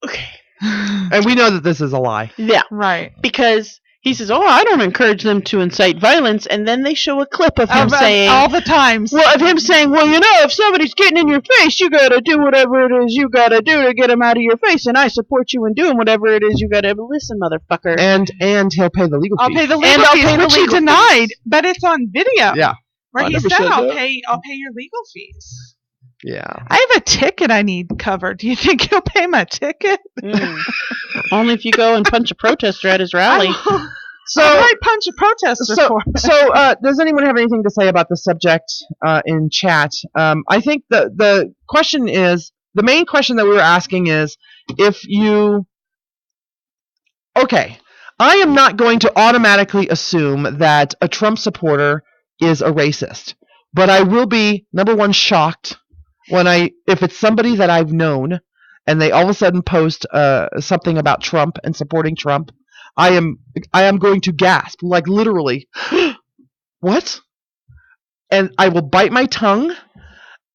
Okay. And we know that this is a lie. Yeah. Right. Because he says, I don't encourage them to incite violence, and then they show a clip of him saying, all the times. well, of him saying, if somebody's getting in your face, you gotta do whatever it is you gotta do to get them out of your face, and I support you in doing whatever it is you gotta listen, motherfucker. And he'll pay the legal fees. I'll pay the And legal I'll fees, pay the which he legal denied, but it's on video. Yeah. Where I he never said, said I'll that. pay your legal fees. Yeah. I have a ticket I need covered. Do you think he'll pay my ticket? Only if you go and punch a protester at his rally. So I might punch a protester for it. So does anyone have anything to say about the subject in chat? I think the question is, the main question that we were asking is, okay, I am not going to automatically assume that a Trump supporter is a racist, but I will be, number one, shocked if it's somebody that I've known and they all of a sudden post something about Trump and supporting Trump. I am going to gasp, like literally, what? And I will bite my tongue,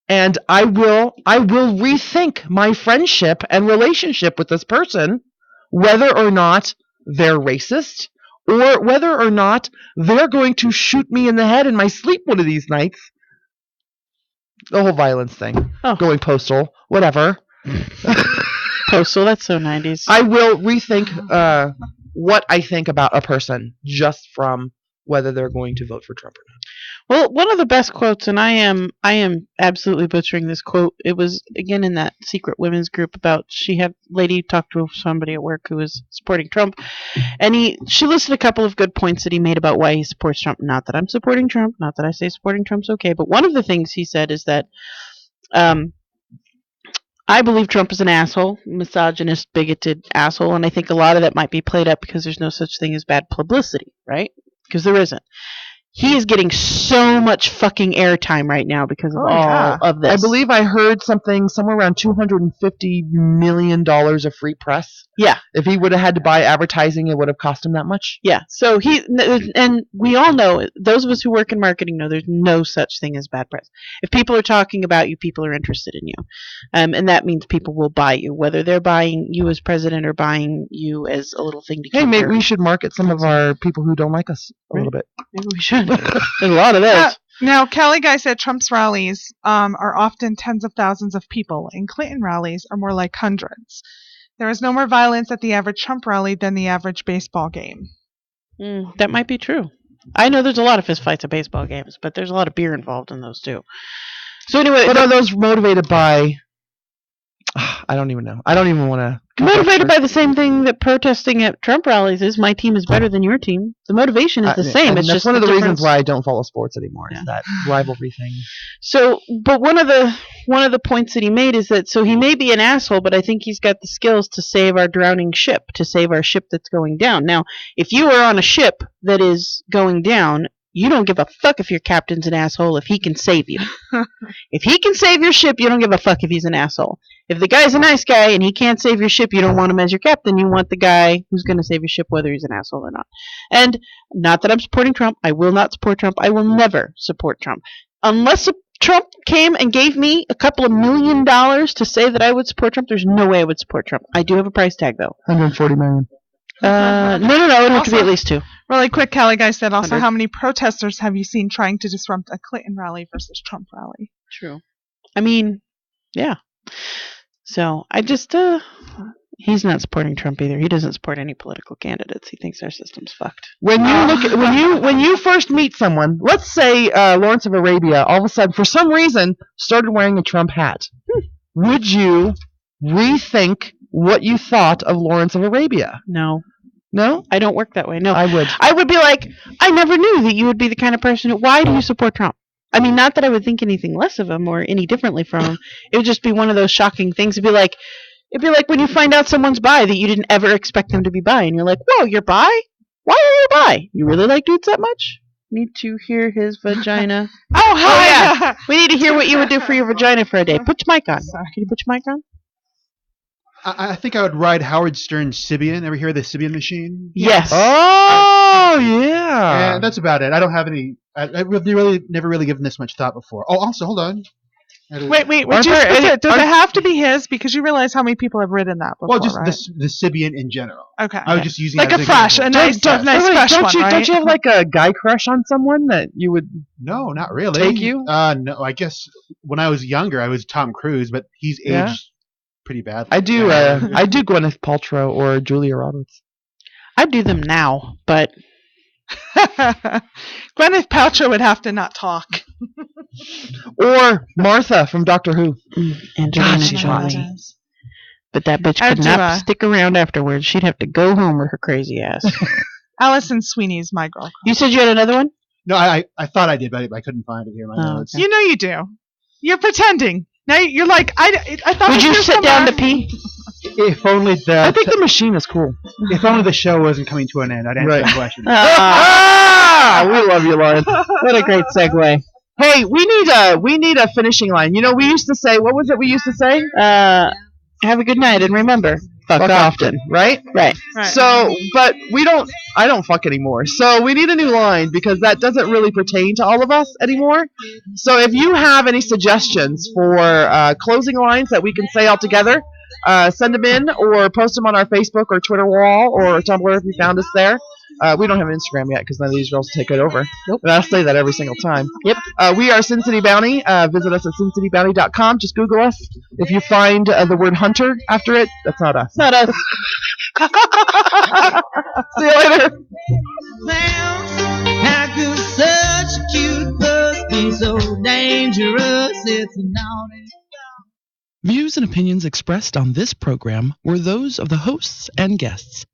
and I will rethink my friendship and relationship with this person, whether or not they're racist or whether or not they're going to shoot me in the head in my sleep one of these nights. The whole violence thing. Oh. Going postal, whatever. Postal, that's so 90s. I will rethink what I think about a person just from whether they're going to vote for Trump or not. Well, one of the best quotes, and I am absolutely butchering this quote. It was again in that secret women's group about she had lady talked to somebody at work who was supporting Trump, and she listed a couple of good points that he made about why he supports Trump. Not that I'm supporting Trump, not that I say supporting Trump's okay, but one of the things he said is that I believe Trump is an asshole, misogynist, bigoted asshole, and I think a lot of that might be played up because there's no such thing as bad publicity, right? Because there isn't. He is getting so much fucking airtime right now because of all of this. I believe I heard something somewhere around $250 million of free press. Yeah. If he would have had to buy advertising, it would have cost him that much. Yeah. So and we all know, those of us who work in marketing know there's no such thing as bad press. If people are talking about you, people are interested in you. And that means people will buy you, whether they're buying you as president or buying you as a little thing to keep. Hey, maybe we should market some of our people who don't like us a little bit. Maybe we should. There's a lot of those. Now, Kelly Guy said Trump's rallies are often tens of thousands of people, and Clinton rallies are more like hundreds. There is no more violence at the average Trump rally than the average baseball game. That might be true. I know there's a lot of fistfights at baseball games, but there's a lot of beer involved in those too. So anyway, but are those motivated by? I don't even know. I don't even want to. Motivated by the same thing that protesting at Trump rallies is. My team is better than your team. The motivation is the same. It's that's just one of the difference. reasons why I don't follow sports anymore. Is that rivalry thing. So, but one of the points that he made is that he may be an asshole, but I think he's got the skills to save our drowning ship, to save our ship that's going down. Now, if you are on a ship that is going down, you don't give a fuck if your captain's an asshole if he can save you. If he can save your ship, you don't give a fuck if he's an asshole. If the guy's a nice guy and he can't save your ship, you don't want him as your captain. You want the guy who's going to save your ship, whether he's an asshole or not. And not that I'm supporting Trump. I will not support Trump. I will never support Trump. Unless Trump came and gave me a couple of $1 million to say that I would support Trump, there's no way I would support Trump. I do have a price tag, though. $140 million. No. It would have to be at least 2. Really quick, Kelly Guy said also, 100. how many protesters have you seen trying to disrupt a Clinton rally versus Trump rally? True. I mean, yeah. So I just, he's not supporting Trump either. He doesn't support any political candidates. He thinks our system's fucked. When you first meet someone, let's say Lawrence of Arabia, all of a sudden, for some reason, started wearing a Trump hat, would you rethink what you thought of Lawrence of Arabia? No. No? I don't work that way. No. I would. I would be like, I never knew that you would be the kind of person why do you support Trump? I mean, not that I would think anything less of him or any differently from him. It would just be one of those shocking things. It'd be like when you find out someone's bi that you didn't ever expect them to be bi, and you're like, whoa, you're bi? Why are you bi? You really like dudes that much? Need to hear his vagina. Oh, hi! Yeah. We need to hear what you would do for your vagina for a day. Put your mic on. Can you put your mic on? I think I would ride Howard Stern's Sibian. Ever hear of the Sibian machine? Yes. Oh, yeah. And that's about it. I don't have any. I've really never really given this much thought before. Oh, also, hold on. Wait. Does it have to be his? Because you realize how many people have written that before, well, just right? the Sibian in general. Okay. I was just using like it as a fresh, example. nice fresh one, right? Don't you have like a guy crush on someone that you would? No, not really. Take you? No. I guess when I was younger, I was Tom Cruise, but he's aged pretty badly. I do Gwyneth Paltrow or Julia Roberts. I'd do them now, but Gwyneth Paltrow would have to not talk. Or Martha from Doctor Who. Angelina she's hot. Jolie. But that bitch could not stick around afterwards. She'd have to go home with her crazy ass. Alison Sweeney's my girl. You said you had another one? No, I thought I did, but I couldn't find it here in my notes. You know you do. You're pretending. Now you're like, I thought. Would you sit down to pee? If only I think the machine is cool. If only the show wasn't coming to an end, I'd answer the question. We love you, Lauren. What a great segue. Hey, we need a finishing line. You know, we used to say, what was it we used to say? Have a good night, and remember, fuck often, right? Right. So, but I don't fuck anymore. So we need a new line because that doesn't really pertain to all of us anymore. So if you have any suggestions for closing lines that we can say all together, send them in or post them on our Facebook or Twitter wall or Tumblr if you found us there. We don't have an Instagram yet because none of these girls take it over. Nope. And I say that every single time. Yep. We are SinCityBounty. Visit us at SinCityBounty.com. Just Google us. If you find the word hunter after it, that's not us. Not us. See you later. How could such a cute buzz be so dangerous? It's an naughty. Views and opinions expressed on this program were those of the hosts and guests